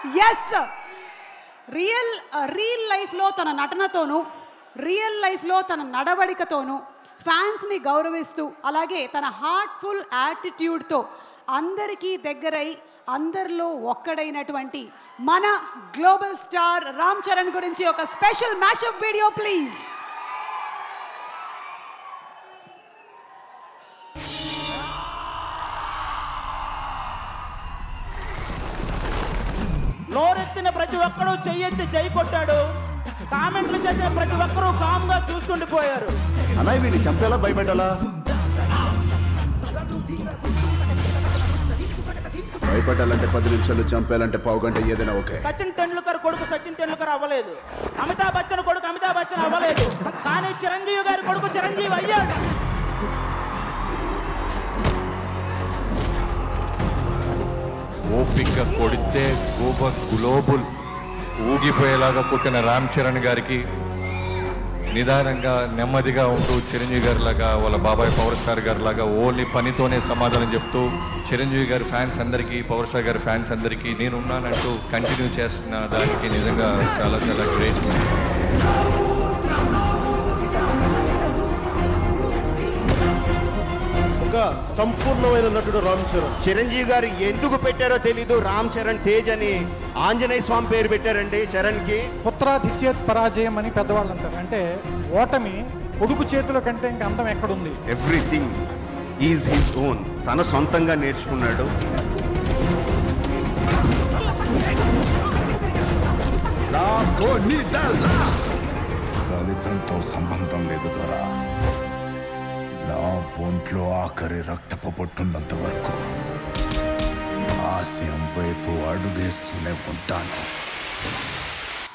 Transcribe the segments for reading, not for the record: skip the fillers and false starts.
Yes, real లైఫ్లో తన నటనతోనూ real లైఫ్లో తన నడవడికతోనూ ఫ్యాన్స్ని గౌరవిస్తూ అలాగే తన హార్ట్ఫుల్ యాటిట్యూడ్తో అందరికీ దగ్గరై అందరిలో ఒక్కడైనటువంటి మన గ్లోబల్ స్టార్ రామ్ చరణ్ గురించి ఒక స్పెషల్ మ్యాషప్ వీడియో ప్లీజ్. నోరెత్తిన ప్రతి ఒక్కరూ చెయ్యెత్తి జై కొట్టాడు. కామెంట్లు చేసిన ప్రతి ఒక్కరూ కామ్గా చూస్తుండిపోయారు. అలా వీడిని చంపేలా భయపెట్టాలా? భయపడాలంటే 10 నిమిషాలు, చంపేయాలంటే పావుగంట, ఏదైనా ఓకే. సచిన్ టెండూల్కర్ కొడుకు సచిన్ టెండూల్కర్ అవ్వలేదు. అమితాబ్ బచ్చన్ కొడుకు అమితాబ్ బచ్చన్ అవ్వలేదు. కానీ చిరంజీవి గారి కొడుకు చిరంజీవి అయ్యాడు. ఓపిక కొడితే గ్లోబల్ ఊగిపోయేలాగా కొట్టిన రామ్ చరణ్ గారికి నిదానంగా నెమ్మదిగా ఉంటూ చిరంజీవి గారి లాగా వాళ్ళ బాబాయ్ పవర్ స్టార్ గారి లాగా ఓన్లీ పనితోనే సమాధానం చెప్తూ చిరంజీవి గారి ఫ్యాన్స్ అందరికీ, పవర్ స్టార్ గారి ఫ్యాన్స్ అందరికీ నేనున్నానంటూ కంటిన్యూ చేస్తున్న దానికి నిజంగా చాలా చాలా గ్రేట్. సంపూర్ణమైన నటుడు రామ్ చరణ్. చిరంజీవి గారు ఎందుకు పెట్టారో తెలీదు, రామ్ చరణ్ తేజ్ అని ఆంజనేయ స్వామి పేరు పెట్టారండి చరణ్ కి. పుత్రాధిచ్యేత్ పరాజయం అని పెద్దవాళ్ళు అంటారు. అంటే ఓటమి కొడుకు చేతుల కంటే ఇంకా అందం ఎక్కడుంది. ఎవ్రీథింగ్ ఈజ్ హిస్ ఓన్, తన సొంతంగా నేర్చుకున్నాడు. ఫలితంతో సంబంధం లేదు ద్వారా నా ఒంట్లో ఆఖరి రక్తపు పొట్టున్నంత వరకు ఆశయం వైపు అడుగేస్తూనే ఉంటాను.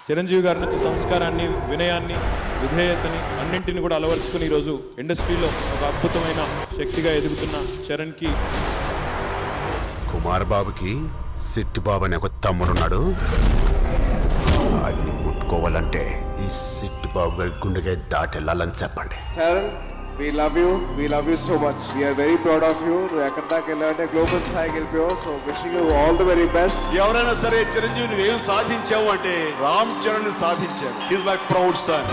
చిరంజీవి గారి నుంచి సంస్కారాన్ని, వినయాన్ని, విధేయతని అన్నింటిని కూడా అలవర్చుకుని ఈరోజు ఇండస్ట్రీలో ఒక అద్భుతమైన శక్తిగా ఎదుగుతున్న చరణ్కి, కుమార్ బాబుకి సిట్టి బాబు అనే ఒక తమ్ముడున్నాడు. వాడిని ముట్టుకోవాలంటే ఈ సిట్టి బాబు గారి గుండెగా దాటెళ్ళాలని చెప్పండి. We love you so much. We are very proud of you. నువ్వు ఎక్కడి దాకా వెళ్ళావంటే గ్లోబల్ స్థాయికి వెళ్ళిపోయావు. So wishing you all the very best. ఎవరైనా సరే చిరంజీవి నువ్వేం సాధించావు అంటే రామ్ చరణ్ సాధించాడు. Is my proud sun.